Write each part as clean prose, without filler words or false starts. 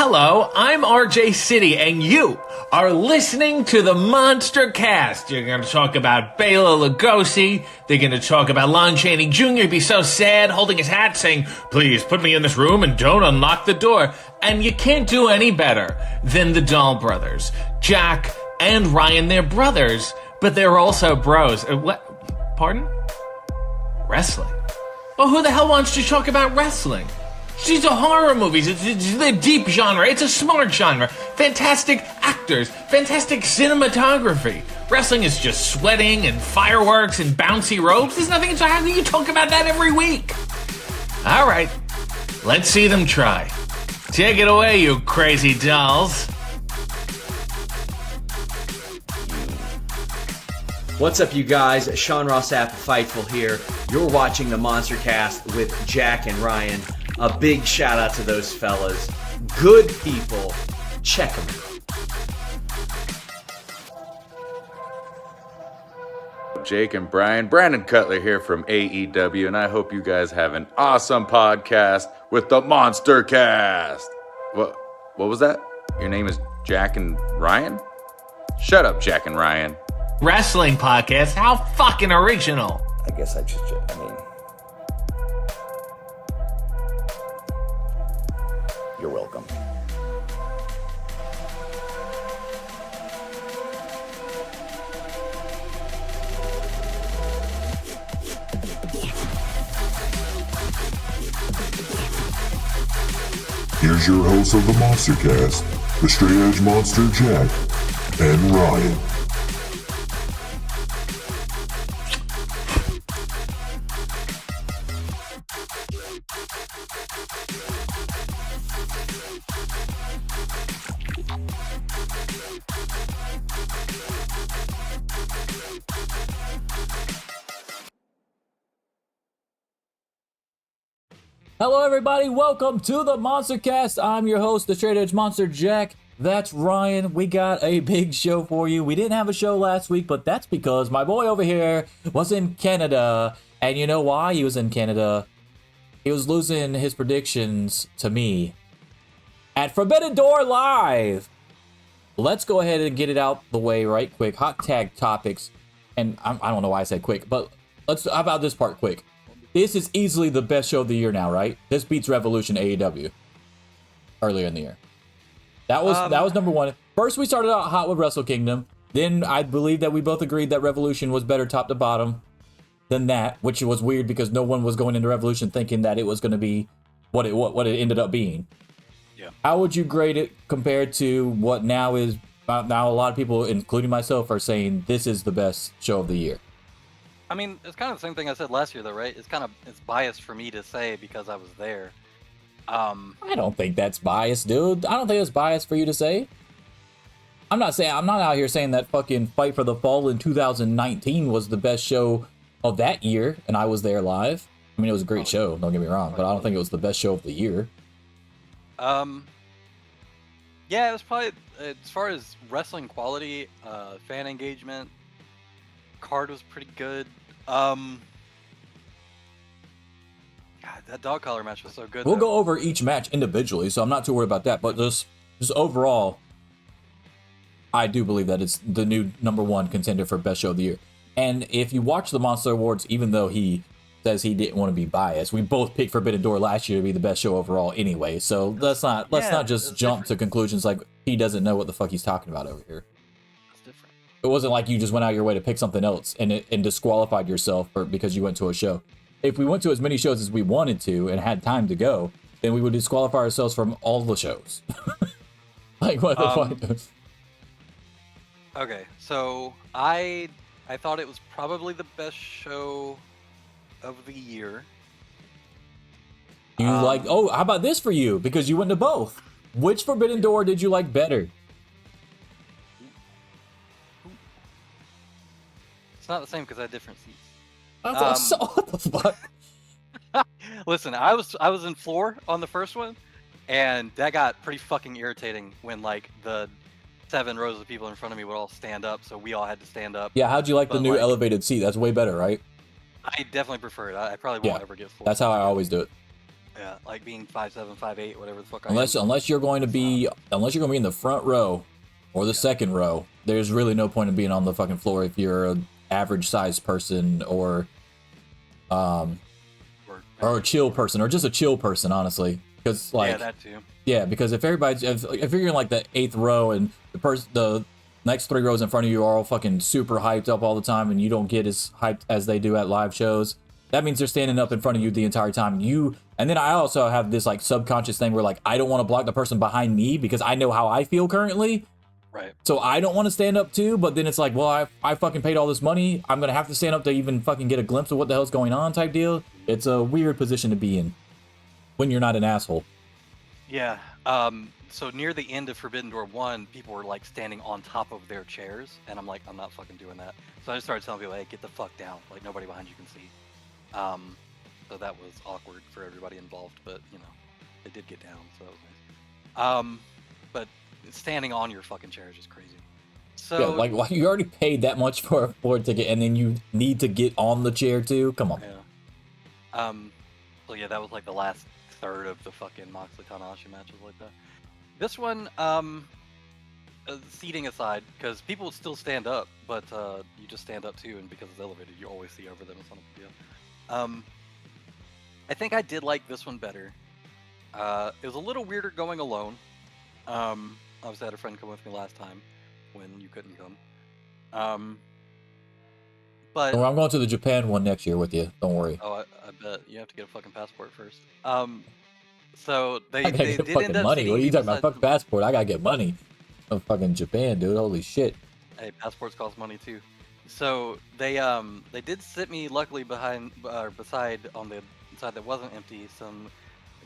Hello, I'm RJ City, and you are listening to the MonsterCast. You're going to talk about Bela Lugosi. They're going to talk about Lon Chaney Jr. be so sad, holding his hat, saying, "Please put me in this room and don't unlock the door." And you can't do any better than the Dahl brothers. Jack and Ryan, they're brothers, but they're also bros. What? Pardon? Wrestling. Well, who the hell wants to talk about wrestling? These are horror movies. It's a deep genre. It's a smart genre. Fantastic actors. Fantastic cinematography. Wrestling is just sweating and fireworks and bouncy ropes. There's nothing. So how can you talk about that every week? All right. Let's see them try. Take it away, you crazy dolls. What's up, you guys? Sean Ross Sapp, Fightful here. You're watching the MonsterCast with Jack and Ryan. A big shout out to those fellas. Good people. Check them out. Jake and Brian. Brandon Cutler here from AEW, and I hope you guys have an awesome podcast with the MonsterCast. What was that? Your name is Jack and Ryan? Shut up, Jack and Ryan. Wrestling podcast? How fucking original. I mean, you're welcome. Here's your host of the MonsterCast, the Straight Edge Monster Jack and Ryan. Hello everybody, welcome to the MonsterCast. I'm your host, the Straight Edge Monster Jack. That's Ryan. We got a big show for you. We didn't have a show last week, but that's because my boy over here was in Canada. And you know why he was in Canada? He was losing his predictions to me at Forbidden Door Live. Let's go ahead and get it out the way right quick. Hot tag topics. And I don't know why I said quick, but how about this part quick? This is easily the best show of the year now, right? This beats Revolution AEW earlier in the year. That was number one. First, we started out hot with Wrestle Kingdom. Then I believe that we both agreed that Revolution was better top to bottom than that, which was weird because no one was going into Revolution thinking that it was going to be what it ended up being. Yeah. How would you grade it compared to what now is? Now a lot of people, including myself, are saying this is the best show of the year. I mean, it's kind of the same thing I said last year, though, right? It's biased for me to say because I was there. I don't think that's biased, dude. I don't think it's biased for you to say. I'm not out here saying that fucking Fight for the Fall in 2019 was the best show of that year, and I was there live. I mean, it was a great show, don't get me wrong, but I don't think it was the best show of the year. Yeah, it was probably, as far as wrestling quality, fan engagement, card was pretty good. God, that dog collar match was so good. We'll go over each match individually, so I'm not too worried about that. But just overall, I do believe that it's the new number one contender for best show of the year. And if you watch the Monster Awards, even though he says he didn't want to be biased, we both picked Forbidden Door last year to be the best show overall anyway. So let's not just jump to conclusions like he doesn't know what the fuck he's talking about over here. It wasn't like you just went out your way to pick something else and disqualified yourself because you went to a show. If we went to as many shows as we wanted to and had time to go, then we would disqualify ourselves from all the shows. Like, what the fuck? Okay, so I thought it was probably the best show of the year. How about this for you? Because you went to both. Which Forbidden Door did you like better? It's not the same because I had different seats. What the fuck? Listen, I was in floor on the first one, and that got pretty fucking irritating when like the 7 rows of people in front of me would all stand up, so we all had to stand up. Yeah, how'd you like the new elevated seat? That's way better, right? I definitely prefer it. I probably won't ever get floor. That's how I always do it. Yeah, like being 5'7", 5'8", whatever the fuck I Unless am. unless you're going to be in the front row or the second row, there's really no point in being on the fucking floor if you're an average sized person or a chill person or just a chill person, honestly. Because yeah, that too. yeah, because if you're in like the 8th row and the next 3 rows in front of you are all fucking super hyped up all the time and you don't get as hyped as they do at live shows, that means they're standing up in front of you the entire time. And then I also have this like subconscious thing where like I don't want to block the person behind me because I know how I feel currently. Right. So I don't want to stand up too, but then it's like, well, I fucking paid all this money. I'm going to have to stand up to even fucking get a glimpse of what the hell's going on type deal. It's a weird position to be in when you're not an asshole. Yeah. So near the end of Forbidden Door 1, people were like standing on top of their chairs, and I'm like, I'm not fucking doing that. So I just started telling people, hey, get the fuck down. Like nobody behind you can see. So that was awkward for everybody involved, but you know, they did get down, so that was nice. But standing on your fucking chair is just crazy. So Yeah, like you already paid that much for a ticket, and then you need to get on the chair too. Come on. Yeah. So yeah, that was like the last third of the fucking Moxley Tanahashi matches like that. This one, seating aside, because people still stand up, but you just stand up too, and because it's elevated, you always see over them. It's not a big deal. I think I did like this one better. It was a little weirder going alone. Obviously, I had a friend come with me last time when you couldn't come. But I'm going to the Japan one next year with you. Don't worry. oh, I bet you have to get a fucking passport first. So I they gotta get did fucking end up money. seating What are me you talking about? beside Fuck passport. I gotta get money. I'm fucking Japan, dude. Holy shit. Hey, passports cost money too. So they did sit me luckily beside on the side that wasn't empty some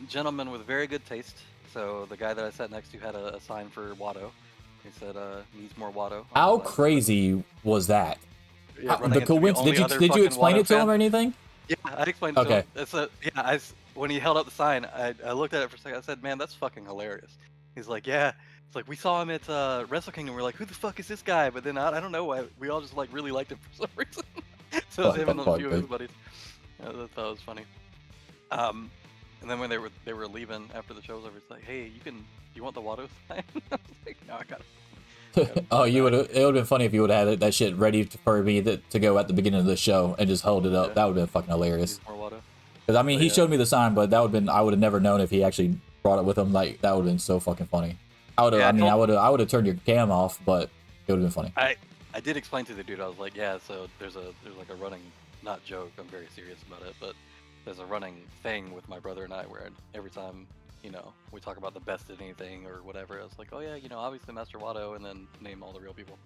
gentlemen with very good taste. So the guy that I sat next to had a sign for Watto. He said needs more Watto. How crazy was that? Yeah, running into the only other Did you fucking explain Watto it to him fan. or anything? Yeah, I explained it to Okay. him. So yeah, when he held up the sign, I looked at it for a second. I said, "Man, that's fucking hilarious." He's like, "Yeah." It's like we saw him at Wrestle Kingdom. We're like, "Who the fuck is this guy?" But then I don't know why we all just like really liked him for some reason. So it was him and a few of his buddies. Yeah, I thought it was funny. And then when they were leaving after the show was over, it's like, "Hey, you want the Watto sign?" I was like, "No, I got it." Oh, it would have been funny if you would have had that shit ready for me to go at the beginning of the show and just hold it up. Yeah. That would have been fucking hilarious. Needs more Watto. Because I mean, But he yeah. showed me the sign, but I would have never known if he actually brought it with him. Like that would have been so fucking funny. I would have. Yeah, I would have turned your cam off, but it would have been funny. I did explain to the dude. I was like, "Yeah, so there's like a running, not joke. I'm very serious about it, but there's a running thing with my brother and I where every time." You know, we talk about the best at anything or whatever. I was like, oh yeah, you know, obviously Master Watto, and then name all the real people.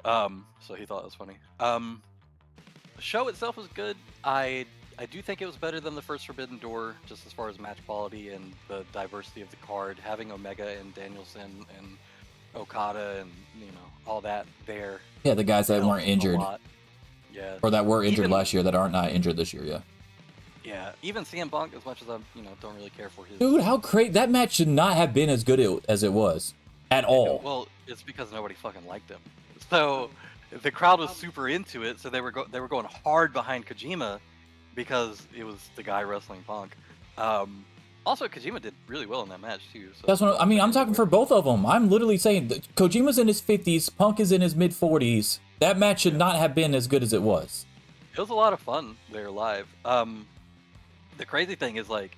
So he thought it was funny. The show itself was good. I do think it was better than the first Forbidden Door, just as far as match quality and the diversity of the card. Having Omega and Danielson and Okada and you know all that there. Yeah, the guys that helped weren't a injured lot. Yeah. or that were injured Even- last year that aren't not injured this year. Yeah. Yeah, even CM Punk, as much as I don't really care for his. Dude, how crazy! That match should not have been as good as it was at all. Well, it's because nobody fucking liked him. So the crowd was super into it. So they were going hard behind Kojima because it was the guy wrestling Punk. Also, Kojima did really well in that match too. So That's what I mean. I'm talking for both of them. I'm literally saying that Kojima's in his 50s, Punk is in his mid 40s. That match should not have been as good as it was. It was a lot of fun there live. The crazy thing is like,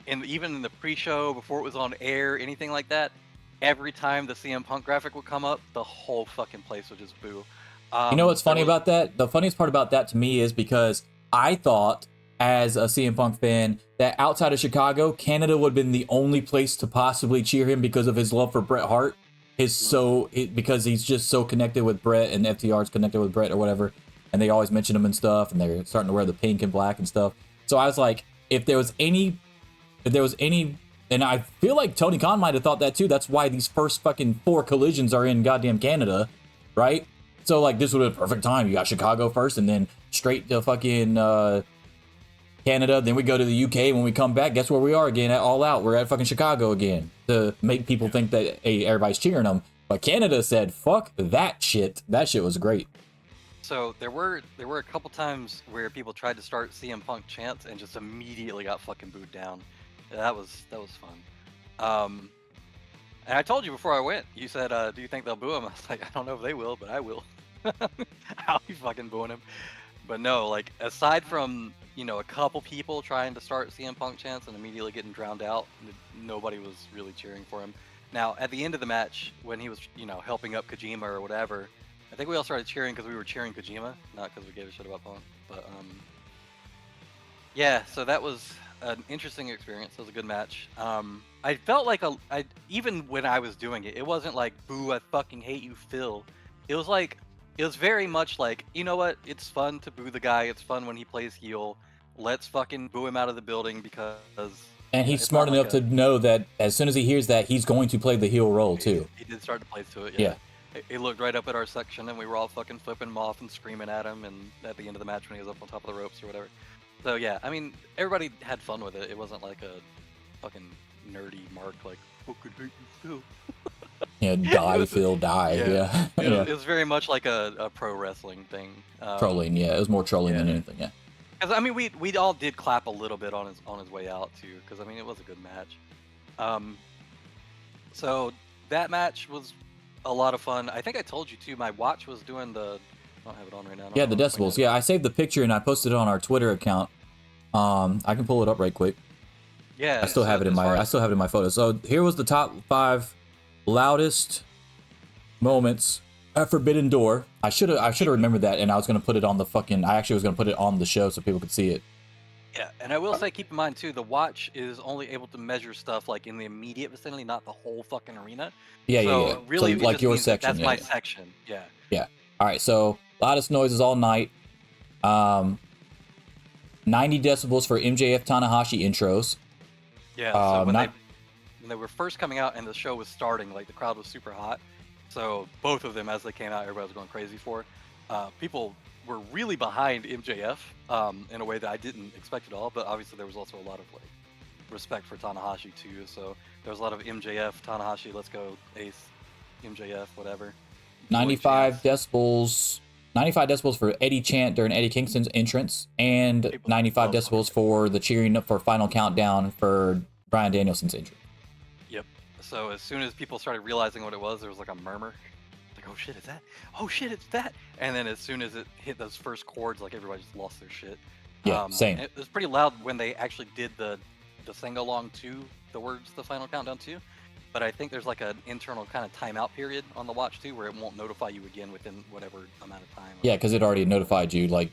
even in the pre-show before it was on air, anything like that, every time the CM Punk graphic would come up, the whole fucking place would just boo. You know what's funny about that? The funniest part about that to me is because I thought, as a CM Punk fan, that outside of Chicago, Canada would have been the only place to possibly cheer him because of his love for Bret Hart. Because he's just so connected with Bret and FTR's connected with Bret or whatever, and they always mention him and stuff, and they're starting to wear the pink and black and stuff. So I was like, if there was any, and I feel like Tony Khan might have thought that too. That's why these first fucking 4 collisions are in goddamn Canada, right? So like this would have been a perfect time. You got Chicago first, and then straight to fucking Canada. Then we go to the UK. When we come back, guess where we are again? At All Out. We're at fucking Chicago again to make people think that hey, everybody's cheering them. But Canada said, "Fuck that shit." That shit was great. So there were a couple times where people tried to start CM Punk chants and just immediately got fucking booed down. That was fun. And I told you before I went. You said, "Do you think they'll boo him?" I was like, "I don't know if they will, but I will." I'll be fucking booing him. But no, like aside from a couple people trying to start CM Punk chants and immediately getting drowned out, nobody was really cheering for him. Now at the end of the match, when he was helping up Kojima or whatever, I think we all started cheering because we were cheering Kojima, not because we gave a shit about Punk. But yeah, so that was an interesting experience. It was a good match. I felt like even when I was doing it, it wasn't like "boo, I fucking hate you, Phil." It was like it was very much like, you know what? It's fun to boo the guy. It's fun when he plays heel. Let's fucking boo him out of the building because. And he's it's smart not like enough to know that as soon as he hears that, he's going to play the heel role too. He did start to play to it. Yeah. He looked right up at our section, and we were all fucking flipping him off and screaming at him. And at the end of the match, when he was up on top of the ropes or whatever. So yeah, I mean, everybody had fun with it. It wasn't like a fucking nerdy mark like "fucking hate you, Phil." Yeah, die, Phil, die. Yeah. It was very much like a pro wrestling thing. Trolling, yeah. It was more trolling than anything, yeah. Because I mean, we all did clap a little bit on his way out too. Because I mean, it was a good match. So that match was a lot of fun. I think I told you too. My watch was doing the. I don't have it on right now. Yeah, the decibels. Yeah, I saved the picture and I posted it on our Twitter account. I can pull it up right quick. Yeah, I still have it in my photos. So here was the top 5 loudest moments at Forbidden Door. I should have remembered that, and I was gonna put it on the fucking. I actually was gonna put it on the show so people could see it. Yeah, and I will say, keep in mind too, the watch is only able to measure stuff like in the immediate vicinity, not the whole fucking arena. Yeah. Really, so it like just your means that section. that's my section. Yeah. Yeah. All right. So loudest noises all night. 90 decibels for MJF Tanahashi intros. Yeah. So when they were first coming out and the show was starting, like the crowd was super hot. So both of them, as they came out, everybody was going crazy for. People were really behind MJF in a way that I didn't expect at all. But obviously there was also a lot of like respect for Tanahashi too. So there was a lot of MJF, Tanahashi, let's go, Ace, MJF, whatever. 95 decibels. 95 decibels for Eddie chant during Eddie Kingston's entrance, and 95 decibels for the cheering up for Final Countdown for Bryan Danielson's entrance. Yep. So as soon as people started realizing what it was, there was like a murmur. Like, oh shit, it's that. Oh shit, it's that. And then as soon as it hit those first chords, like everybody just lost their shit. Yeah, same. It was pretty loud when they actually did the sing along to the words, the Final Countdown too. But I think there's like an internal kind of timeout period on the watch too, where it won't notify you again within whatever amount of time. Yeah, because it already notified you. Like,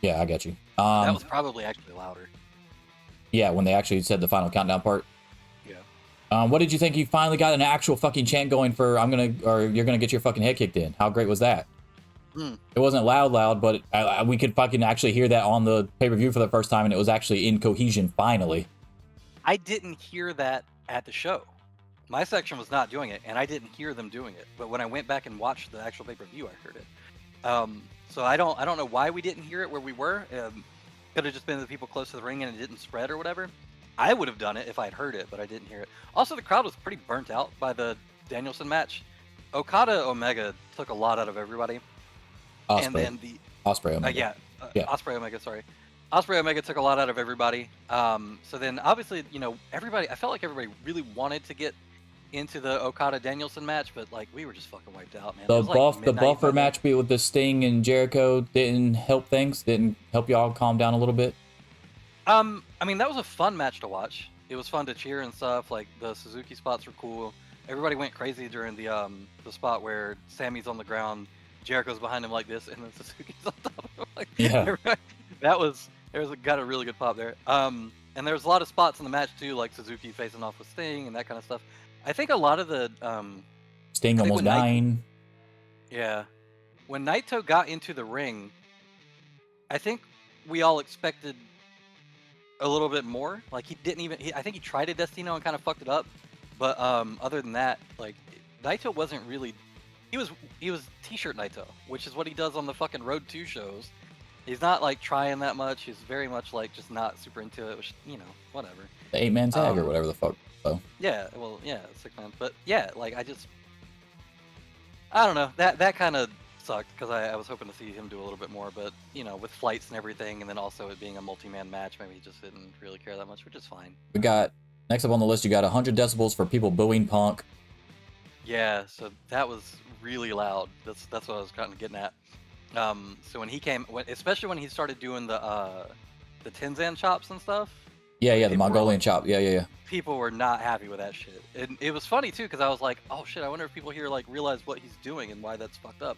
yeah, I got you. That was probably actually louder. Yeah, when they actually said the Final Countdown part. Yeah. What did you think? You finally got an actual fucking chant going for you're gonna get your fucking head kicked in. How great was that? It wasn't loud, but we could fucking actually hear that on the pay-per-view for the first time, and it was actually in cohesion finally. I didn't hear that at the show. My section was not doing it, and I didn't hear them doing it. But when I went back and watched the actual pay-per-view, I heard it. So I don't know why we didn't hear it where we were. Could have just been the people close to the ring and it didn't spread or whatever. I would have done it if I'd heard it, but I didn't hear it. Also, the crowd was pretty burnt out by the Danielson match. Okada Omega took a lot out of everybody. Osprey. And then Osprey Omega. Osprey Omega, sorry. Osprey Omega took a lot out of everybody. So then obviously, everybody, I felt like everybody really wanted to get into the Okada Danielson match, but like we were just fucking wiped out, man. The buffer match with the Sting and Jericho didn't help things. Didn't help y'all calm down a little bit. I mean, that was a fun match to watch. It was fun to cheer and stuff. Like the Suzuki spots were cool. Everybody went crazy during the spot where Sammy's on the ground, Jericho's behind him like this, and then Suzuki's on top of him. Like, yeah, got a really good pop there. And there was a lot of spots in the match too, like Suzuki facing off with Sting and that kind of stuff. I think a lot of the Sting almost dying. Yeah, when Naito got into the ring, I think we all expected a little bit more. Like he didn't even. I think he tried a Destino and kind of fucked it up. But other than that, like Naito wasn't really. He was T-shirt Naito, which is what he does on the fucking Road 2 shows. He's not like trying that much. He's very much like just not super into it, which whatever. The 8-man tag or whatever the fuck. So. Yeah, well, yeah, 6-man. But yeah, like I don't know. That kind of sucked because I was hoping to see him do a little bit more, but with flights and everything, and then also it being a multi-man match, maybe he just didn't really care that much, which is fine. We got next up on the list. You got 100 decibels for people booing Punk. Yeah, so that was really loud. That's what I was kind of getting at. So when he came, especially when he started doing the Tenzan chops and stuff. Yeah, the Mongolian chop. Yeah. People were not happy with that shit. And it was funny too, because I was like, oh shit, I wonder if people here like realize what he's doing and why that's fucked up.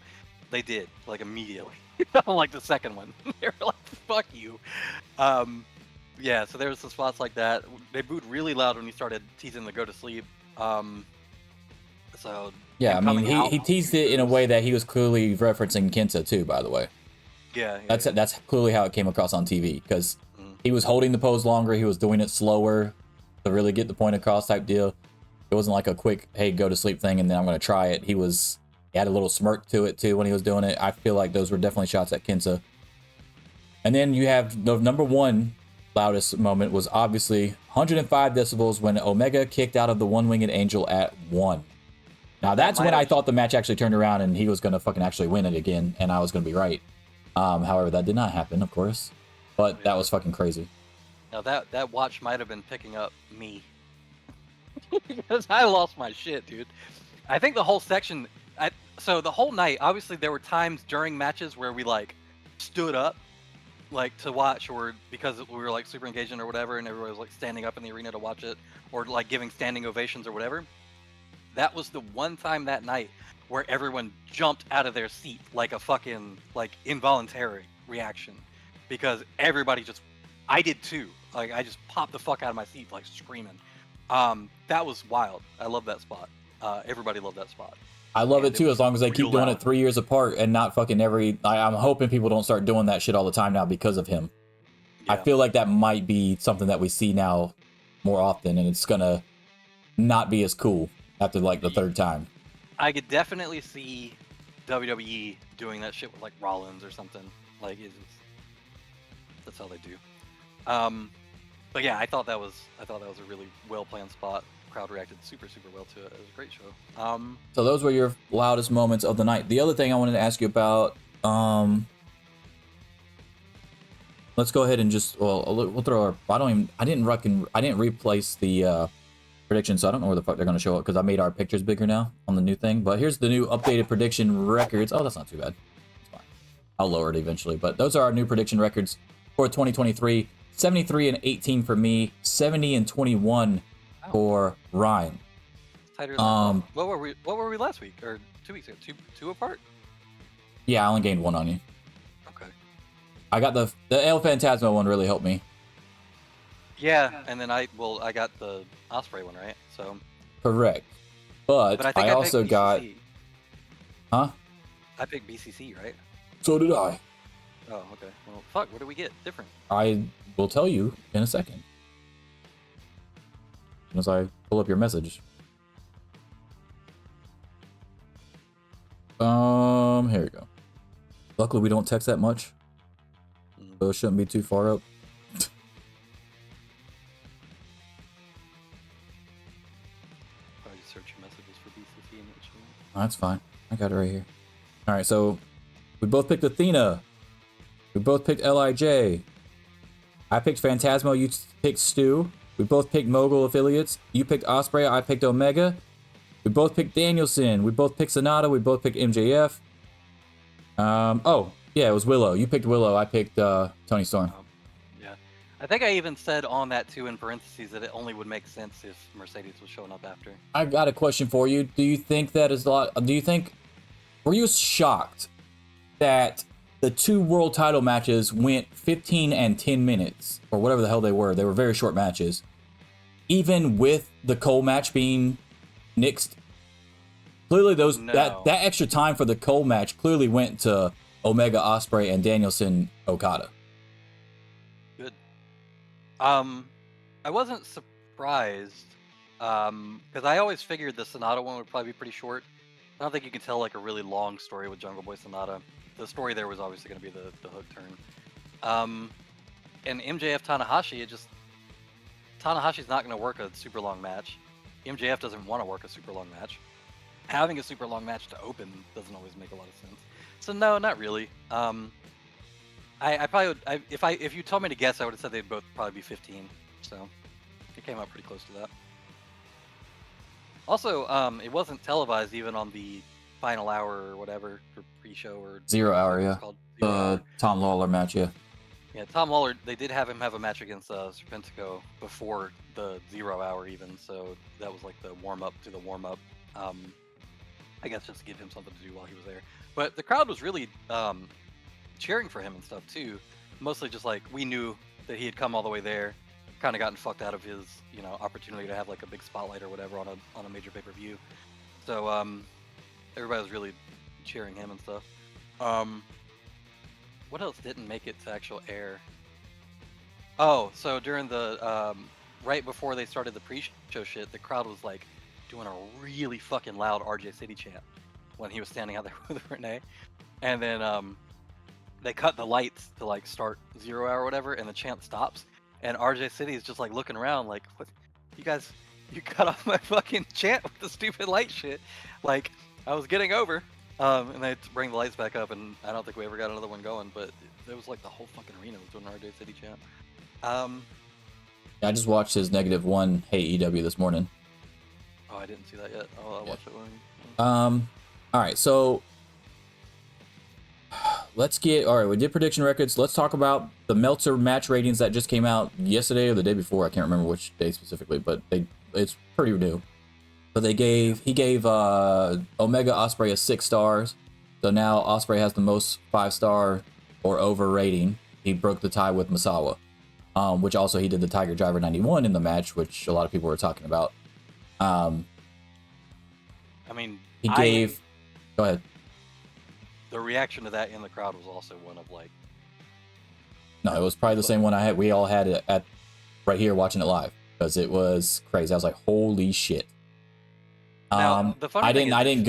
They did, like immediately. Like the second one. They were like, fuck you. Yeah, so there was some spots like that. They booed really loud when he started teasing the go to sleep. So yeah, I mean, he teased it in a way that he was clearly referencing Kenta too, by the way. Yeah. That's clearly how it came across on TV, because he was holding the pose longer, he was doing it slower to really get the point across type deal. It wasn't like a quick, hey, go to sleep thing and then I'm going to try it. He had a little smirk to it too when he was doing it. I feel like those were definitely shots at Kenta. And then you have the number one loudest moment was obviously 105 decibels when Omega kicked out of the one-winged angel at 1. Now that's when I thought the match actually turned around and he was going to fucking actually win it again and I was going to be right. However, that did not happen, of course. But that was fucking crazy. Now that watch might have been picking up me. Because I lost my shit, dude. I think the whole section, so the whole night, obviously there were times during matches where we like stood up like to watch, or because we were like super engaging or whatever, and everybody was like standing up in the arena to watch it, or like giving standing ovations or whatever. That was the one time that night where everyone jumped out of their seat like a fucking like involuntary reaction, because everybody I did too. Like I just popped the fuck out of my seat like screaming. That was wild. I love that spot. Everybody loved that spot. I love it too, as long as they keep doing it 3 years apart and not fucking I'm hoping people don't start doing that shit all the time now because of him. Yeah. I feel like that might be something that we see now more often, and it's gonna not be as cool after like the third time. I could definitely see WWE doing that shit with like Rollins or something. Like that's how they do. But yeah, I thought that was a really well planned spot. Crowd reacted super well to it. It was a great show. So those were your loudest moments of the night. The other thing I wanted to ask you about, let's go ahead and just we'll throw our I didn't replace the prediction, so I don't know where the fuck they're gonna show up because I made our pictures bigger now on the new thing. But here's the new updated prediction records. Oh, that's not too bad. It's fine. I'll lower it eventually. But those are our new prediction records for 2023. 73-18 for me, 70-21 for Ryan. Tighter than what were we last week or 2 weeks ago? Two apart? Yeah, I only gained 1 on you. Okay. I got the El Phantasmo one really helped me. Yeah, and then I got the Osprey one, right? So correct. But I think I also got I picked BCC, right? So did I. Oh, okay. Well, fuck, what do we get different? I will tell you in a second. As I pull up your message. Here we go. Luckily, we don't text that much. So it shouldn't be too far up. Probably just search your messages for BCC and it. Oh, that's fine. I got it right here. Alright, so we both picked Athena. We both picked LIJ. I picked Phantasmo, you picked Stu. We both picked Mogul affiliates. You picked Osprey, I picked Omega. We both picked Danielson. We both picked Sonata. We both picked MJF. Oh, yeah, it was Willow. You picked Willow. I picked Tony Storm. Yeah. I think I even said on that too in parentheses that it only would make sense if Mercedes was showing up after. I got a question for you. Do you think that is a lot? Were you shocked that the 2 world title matches went 15 and 10 minutes or whatever the hell they were? They were very short matches. Even with the Cole match being nixed, clearly that extra time for the Cole match clearly went to Omega, Osprey, and Danielson Okada. Good. I wasn't surprised because I always figured the Sonata one would probably be pretty short. I don't think you can tell like a really long story with Jungle Boy Sonata. The story there was obviously going to be the hook turn. And MJF Tanahashi, Tanahashi's not going to work a super long match. MJF doesn't want to work a super long match. Having a super long match to open doesn't always make a lot of sense. So no, not really. I probably would, if you told me to guess, I would have said they'd both probably be 15. So it came out pretty close to that. Also, it wasn't televised even on the final hour or whatever for pre-show or 0 hour, whatever yeah. it's called. 0 hour. Tom Lawler match, yeah. Yeah, Tom Lawler. They did have him have a match against Serpentico before the 0 hour even, so that was like the warm up to the warm up. I guess just to give him something to do while he was there. But the crowd was really cheering for him and stuff too. Mostly just like we knew that he had come all the way there, kind of gotten fucked out of his opportunity to have like a big spotlight or whatever on a major pay-per-view. So everybody was really cheering him and stuff. What else didn't make it to actual air? Oh, so during the right before they started the pre-show shit, the crowd was like doing a really fucking loud RJ City chant when he was standing out there with Renee, and then they cut the lights to like start 0 hour or whatever, and the chant stops, and RJ City is just like looking around like, what? You guys, you cut off my fucking chant with the stupid light shit. Like I was getting over. And they had to bring the lights back up, and I don't think we ever got another one going, but it was like the whole fucking arena was doing RJ City chant. I just watched his -1 Hey EW this morning. Oh, I didn't see that yet. I'll watch it when. All right, so all right, we did prediction records. Let's talk about the Meltzer match ratings that just came out yesterday or the day before. I can't remember which day specifically, but it's pretty new. So he gave Omega Ospreay a 6 stars. So now Ospreay has the most 5-star or over rating. He broke the tie with Misawa, which also he did the Tiger Driver 91 in the match, which a lot of people were talking about. I mean, Go ahead. The reaction to that in the crowd was also one of like. No, it was probably the same one I had. We all had it at right here watching it live because it was crazy. I was like, holy shit. Now, the funny I thing didn't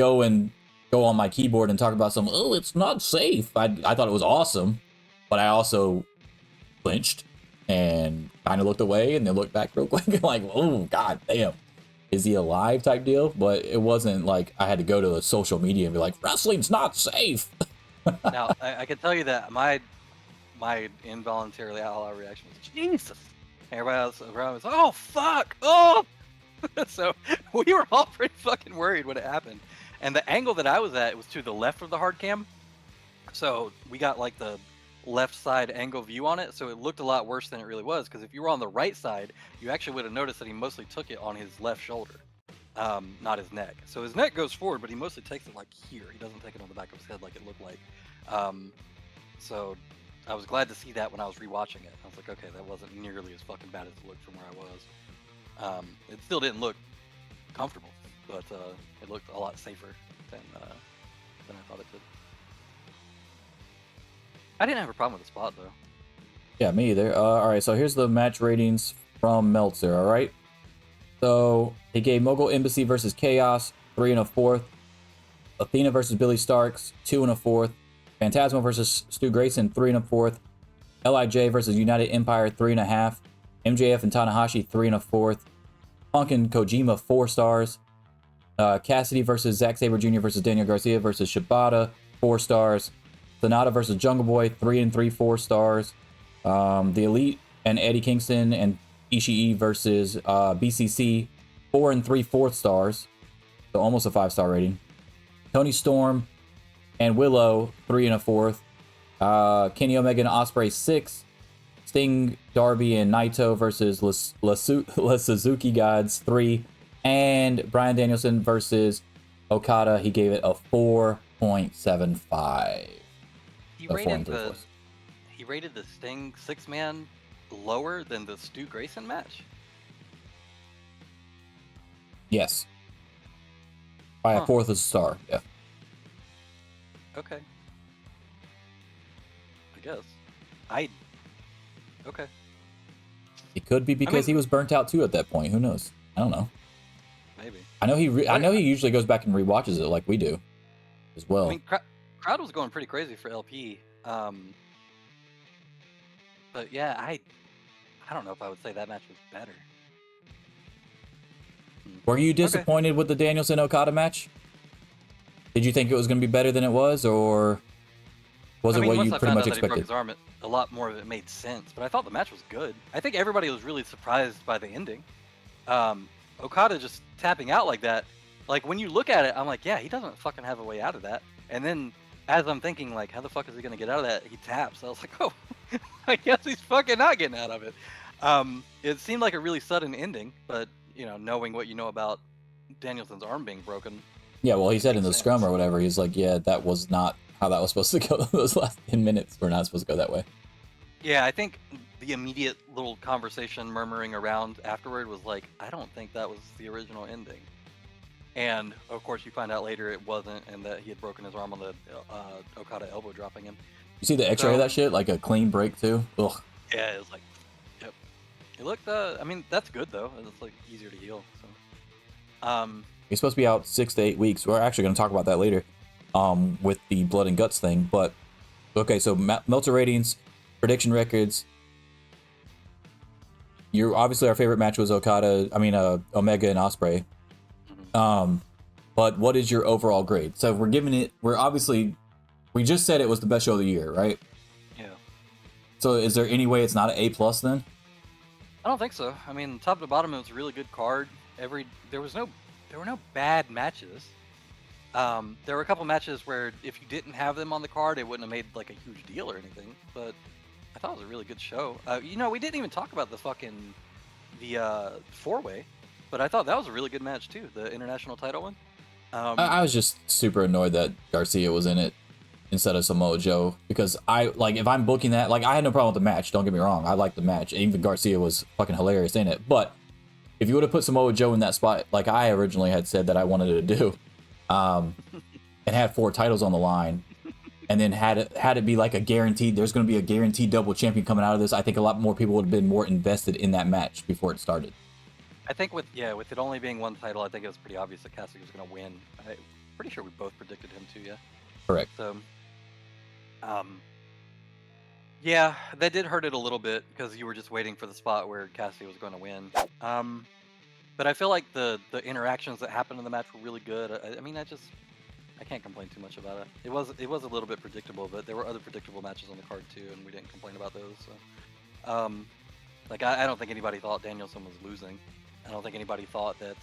go on my keyboard and talk about it's not safe. I thought it was awesome, but I also flinched and kind of looked away and then looked back real quick like, oh god damn, is he alive type deal? But it wasn't like I had to go to the social media and be like, wrestling's not safe. Now I can tell you that my involuntarily out loud reaction was Jesus. Everybody else around was, oh fuck, oh. So we were all pretty fucking worried when it happened. And the angle that I was at was to the left of the hard cam. So we got like the left side angle view on it. So it looked a lot worse than it really was. Because if you were on the right side, you actually would have noticed that he mostly took it on his left shoulder, not his neck. So his neck goes forward, but he mostly takes it like here. He doesn't take it on the back of his head like it looked like. So I was glad to see that when I was rewatching it. I was like, okay, that wasn't nearly as fucking bad as it looked from where I was. It still didn't look comfortable, but it looked a lot safer than I thought it did. I didn't have a problem with the spot though. Yeah, me either. All right, so here's the match ratings from Meltzer. All right, so he gave Mogul Embassy versus Chaos 3 1/4, Athena versus Billy Starks 2 1/4, Phantasmo versus Stu Grayson 3 1/4, LIJ versus United Empire 3 1/2. MJF and Tanahashi 3 1/4, Punk and Kojima 4 stars, Cassidy versus Zack Sabre Jr. versus Daniel Garcia versus Shibata 4 stars, Sonata versus Jungle Boy 3 3/4 stars, The Elite and Eddie Kingston and Ishii versus BCC 4 3/4 stars, so almost a 5-star rating. Tony Storm and Willow 3 1/4, Kenny Omega and Ospreay 6. Sting, Darby, and Naito versus La Suzuki Gods 3, and Bryan Danielson versus Okada. He gave it a 4.75. He rated the Sting 6-man lower than the Stu Grayson match. Yes, by a 4th of a star. Yeah. Okay. I guess. Okay. It could be because he was burnt out too at that point. Who knows? I don't know. Maybe. I know he usually goes back and rewatches it like we do, as well. I mean, crowd was going pretty crazy for LP. But yeah, I don't know if I would say that match was better. Were you disappointed with the Danielson Okada match? Did you think it was going to be better than it was, or Was I it mean, what once you I pretty found much out that he broke expected? his arm, a lot more of it made sense. But I thought the match was good. I think everybody was really surprised by the ending. Okada just tapping out like that. Like when you look at it, I'm like, yeah, he doesn't fucking have a way out of that. And then as I'm thinking, like, how the fuck is he gonna get out of that? He taps. I was like, oh, I guess he's fucking not getting out of it. It seemed like a really sudden ending, but knowing what you know about Danielson's arm being broken, Yeah, well, he said in makes the scrum sense. or whatever, he's like, yeah, that was not how that was supposed to go. Those last 10 minutes were not supposed to go that way. Yeah, I think the immediate little conversation murmuring around afterward was like, I don't think that was the original ending. And of course, you find out later it wasn't, and that he had broken his arm on the Okada elbow dropping him. You see the X-ray of So- that shit, like a clean break too. Ugh. Yeah, it was like, yep. It looked. I mean, that's good though. It's like easier to heal. So, He's supposed to be out 6 to 8 weeks. We're actually going to talk about that later, with the blood and guts thing. But okay, so Meltzer ratings, prediction records. You're obviously our favorite match was Omega and Ospreay. But what is your overall grade? So we're giving it. We just said it was the best show of the year, right? yeah. So is there any way it's not an A plus then? I don't think so. I mean, top to bottom, it was a really good card. There were no bad matches. There were a couple matches where if you didn't have them on the card, it wouldn't have made like a huge deal or anything. But I thought it was a really good show. We didn't even talk about the four-way, but I thought that was a really good match too, the international title one. I was just super annoyed that Garcia was in it instead of Samoa Joe, because if I'm booking that, like, I had no problem with the match, don't get me wrong, I liked the match, even Garcia was fucking hilarious in it, but if you would have put Samoa Joe in that spot like I originally had said that I wanted to do, and had 4 titles on the line, and then had it be like there's going to be a guaranteed double champion coming out of this, I think a lot more people would have been more invested in that match before it started. I think with it only being one title, I think it was pretty obvious that Cassidy was going to win. I'm pretty sure we both predicted him to, yeah. Correct. So, yeah, that did hurt it a little bit because you were just waiting for the spot where Cassidy was going to win. But I feel like the interactions that happened in the match were really good. I can't complain too much about it. It was a little bit predictable, but there were other predictable matches on the card too, and we didn't complain about those. So, I don't think anybody thought Danielson was losing. I don't think anybody thought that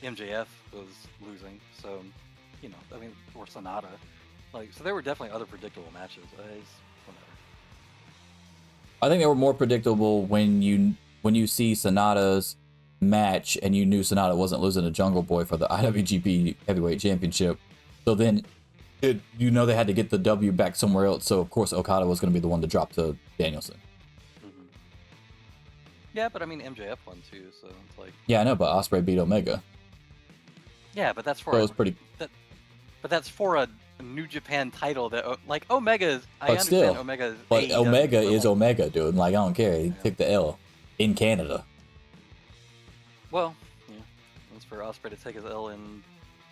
MJF was losing. So, or Sonata. So there were definitely other predictable matches. Whatever. I think they were more predictable when you see Sonata's match and you knew Sonata wasn't losing to Jungle Boy for the IWGP Heavyweight Championship. So then they had to get the W back somewhere else. So of course Okada was going to be the one to drop to Danielson. Mm-hmm. Yeah, but I mean MJF won too, so it's like. Yeah, I know, but Ospreay beat Omega. Yeah, but that's for. So it was pretty. But that's for a New Japan title that Omega is. I But understand still, Omega is. But AEW Omega is equivalent. Omega, dude. Like, I don't care. He took the L in Canada. Well, yeah, it's for Ospreay to take his L in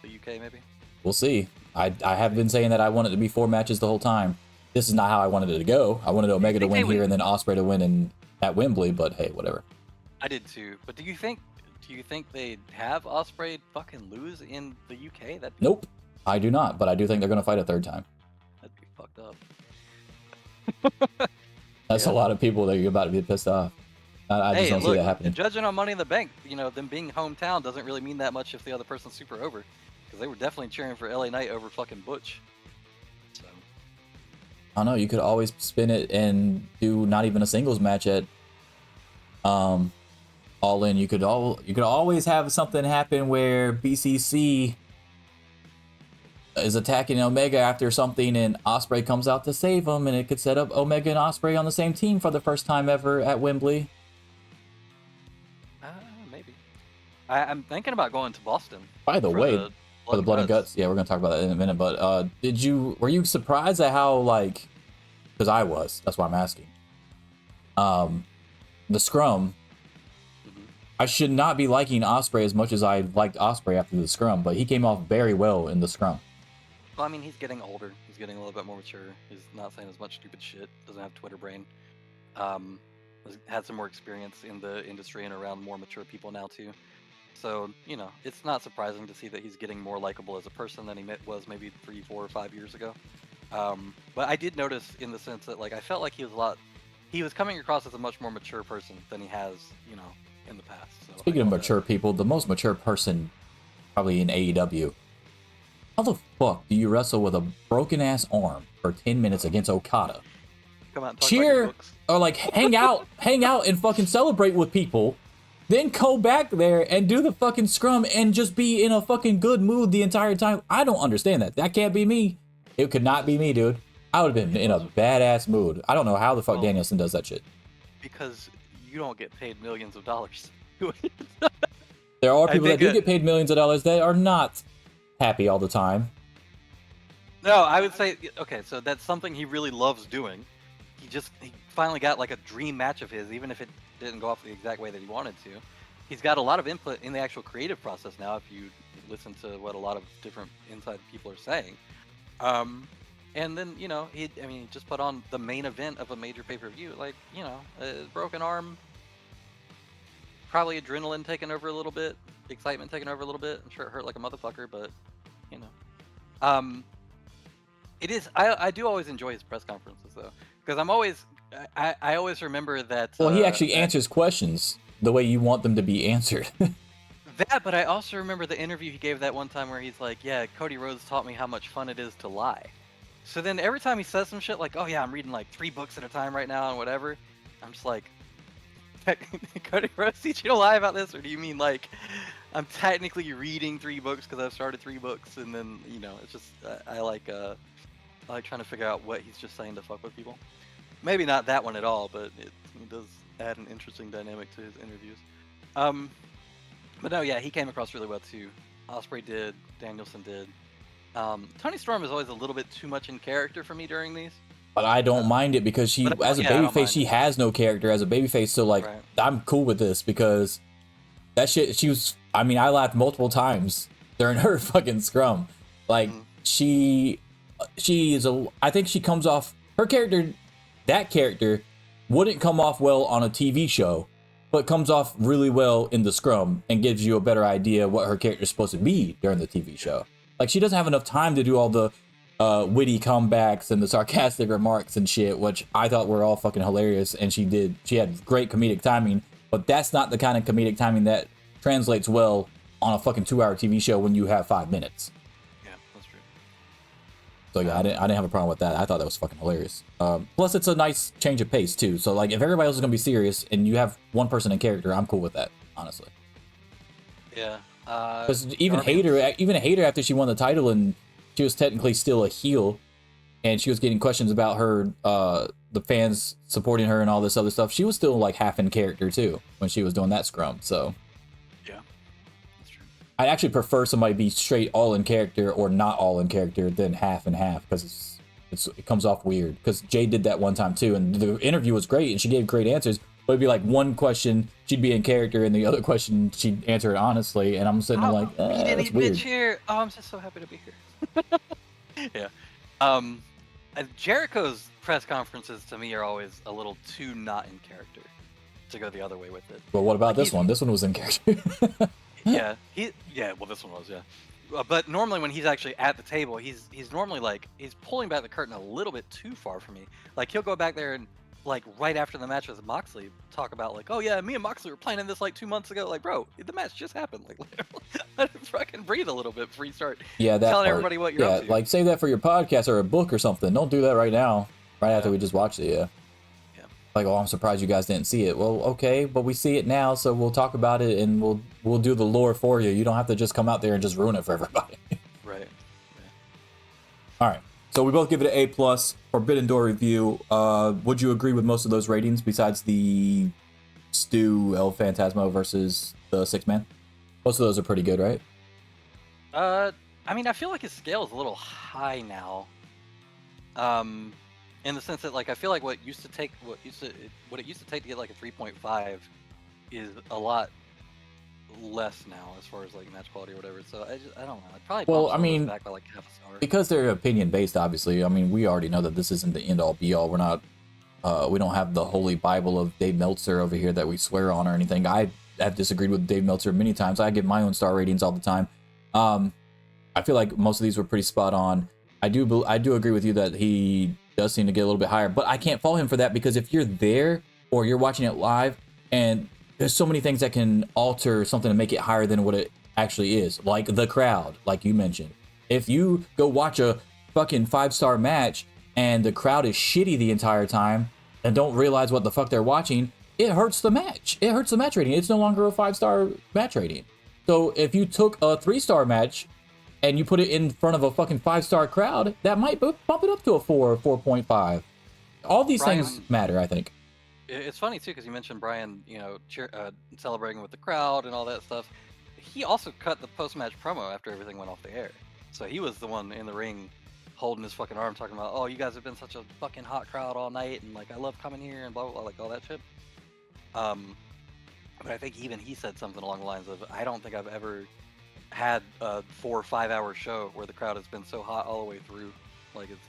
the UK, maybe. We'll see. I have been saying that I want it to be 4 matches the whole time. This is not how I wanted it to go. I wanted Omega to win here and then Ospreay to win at Wembley, but hey, whatever. I did too. But do you think they'd have Ospreay fucking lose in the UK? Nope, I do not. But I do think they're going to fight a 3rd time. That'd be fucked up. That's a lot of people that you're about to be pissed off. I just don't see that happening. Judging on Money in the Bank, them being hometown doesn't really mean that much if the other person's super over. Because they were definitely cheering for LA Knight over fucking Butch. So. I don't know. You could always spin it and do not even a singles match at All In. You could always have something happen where BCC is attacking Omega after something and Ospreay comes out to save him, and it could set up Omega and Ospreay on the same team for the first time ever at Wembley. Maybe. I'm thinking about going to Boston. By the way, for the Blood and Guts, yeah, we're gonna talk about that in a minute. But were you surprised at how, like, because I was, that's why I'm asking. The scrum. Mm-hmm. I should not be liking Ospreay as much as I liked Ospreay after the scrum, but he came off very well in the scrum. Well, I mean, he's getting older. He's getting a little bit more mature. He's not saying as much stupid shit. Doesn't have Twitter brain. Has had some more experience in the industry and around more mature people now too. So, you know, it's not surprising to see that he's getting more likable as a person than he was maybe 3, 4, or 5 years ago. But I did notice in the sense that, like, I felt like he was coming across as a much more mature person than he has, you know, in the past. So Speaking of mature people, the most mature person probably in AEW. How the fuck do you wrestle with a broken ass arm for 10 minutes against Okada? Come out and talk about your Cheer books. or like hang out and fucking celebrate with people, then go back there and do the fucking scrum and just be in a fucking good mood the entire time. I don't understand that. That can't be me. It could not be me, dude. I would have been in a badass mood. I don't know how the fuck Danielson does that shit. Because you don't get paid millions of dollars. There are people that do get paid millions of dollars that are not happy all the time. No, I would say, okay, so that's something he really loves doing. He finally got like a dream match of his, even if it didn't go off the exact way that he wanted to. He's got a lot of input in the actual creative process now, if you listen to what a lot of different inside people are saying. And then, you know, he just put on the main event of a major pay-per-view. Like, you know, a broken arm, probably adrenaline taking over a little bit, excitement taking over a little bit. I'm sure it hurt like a motherfucker, but, you know. It is, I do always enjoy his press conferences, though. Because I always remember that... Well, he actually answers questions the way you want them to be answered. That, but I also remember the interview he gave that one time where he's like, yeah, Cody Rhodes taught me how much fun it is to lie. So then every time he says some shit like, oh yeah, I'm reading like 3 books at a time right now and whatever, I'm just like, Cody Rhodes teach you to lie about this? Or do you mean like, I'm technically reading 3 books because I've started 3 books, and then, you know, it's just, I like trying to figure out what he's just saying to fuck with people. Maybe not that one at all, but it does add an interesting dynamic to his interviews. But no, yeah, he came across really well too. Ospreay did, Danielson did. Toni Storm is always a little bit too much in character for me during these. But I don't mind it because she, as a babyface, she has no character as a babyface. So like, right. I'm cool with this because that shit. She was. I mean, I laughed multiple times during her fucking scrum. Like she is a. I think she comes off her character. That character wouldn't come off well on a TV show, but comes off really well in the scrum and gives you a better idea what her character is supposed to be during the TV show. Like, she doesn't have enough time to do all the witty comebacks and the sarcastic remarks and shit, which I thought were all fucking hilarious. And she had great comedic timing, but that's not the kind of comedic timing that translates well on a fucking 2-hour TV show when you have 5 minutes. Yeah, that's true. So yeah, I didn't have a problem with that. I thought that was fucking hilarious. Plus, it's a nice change of pace too. So like, if everybody else is gonna be serious and you have one person in character, I'm cool with that, honestly. Yeah. Because even Hayter after she won the title and she was technically still a heel, and she was getting questions about her, the fans supporting her and all this other stuff. She was still like half in character too when she was doing that scrum. So yeah, that's true. I'd actually prefer somebody be straight all in character or not all in character than half and half, because it comes off weird. Because Jay did that one time too, and the interview was great and she gave great answers. But it'd be like one question she'd be in character and the other question she'd answer it honestly, and I'm sitting there like, that's weird. Here. Oh, I'm just so happy to be here. Yeah. Jericho's press conferences to me are always a little too not in character to go the other way with it. But what about this one? This one was in character. Yeah. Well, this one was, yeah. But normally when he's actually at the table, he's normally like, he's pulling back the curtain a little bit too far for me. Like, he'll go back there and, like, right after the match with Moxley, talk about like, oh yeah, me and Moxley were planning this like 2 months ago. Like, bro, the match just happened. Like, let it fucking breathe a little bit before you start telling everybody what you're up to. Like, save that for your podcast or a book or something. Don't do that right now, right after we just watched it. Yeah. Like, oh, I'm surprised you guys didn't see it. Well, okay, but we see it now, so we'll talk about it and we'll do the lore for you. You don't have to just come out there and just ruin it for everybody. Right. All right. So we both give it an A+. Forbidden Door review. Would you agree with most of those ratings besides the Stu El Phantasmo versus the 6-man? Most of those are pretty good, right? I mean, I feel like his scale is a little high now. In the sense that, like, I feel like what it used to take to get like a 3.5 is a lot less now as far as like match quality or whatever. So I don't know. I'd probably back by like half a star. Because they're opinion based, obviously. I mean, we already know that this isn't the end all be all. We're not we don't have the holy Bible of Dave Meltzer over here that we swear on or anything. I have disagreed with Dave Meltzer many times. I give my own star ratings all the time. I feel like most of these were pretty spot on. I do agree with you that he does seem to get a little bit higher, but I can't fault him for that because if you're there or you're watching it live, and there's so many things that can alter something to make it higher than what it actually is, like the crowd, like you mentioned. If you go watch a fucking 5-star match and the crowd is shitty the entire time and don't realize what the fuck they're watching, it hurts the match. It hurts the match rating. It's no longer a 5-star match rating. So if you took a 3-star match and you put it in front of a fucking 5-star crowd, that might bump it up to a 4 or 4.5. All these things matter, I think. It's funny too because you mentioned Brian, celebrating with the crowd and all that stuff. He also cut the post-match promo after everything went off the air, so he was the one in the ring holding his fucking arm, talking about, "Oh, you guys have been such a fucking hot crowd all night, and like I love coming here and blah blah blah," like all that shit. But I think even he said something along the lines of, "I don't think I've ever had a 4 or 5 hour show where the crowd has been so hot all the way through." Like it's,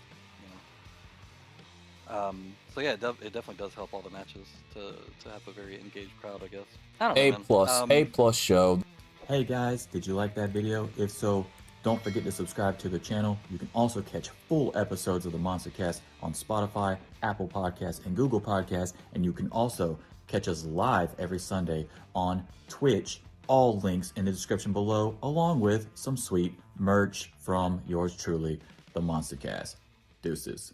so yeah, it definitely does help all the matches to have a very engaged crowd, I guess. I don't know, man. A plus show. Hey guys, did you like that video? If so, don't forget to subscribe to the channel. You can also catch full episodes of the MonsterCast on Spotify, Apple Podcasts, and Google Podcasts. And you can also catch us live every Sunday on Twitch. All links in the description below, along with some sweet merch from yours truly, the MonsterCast. Deuces.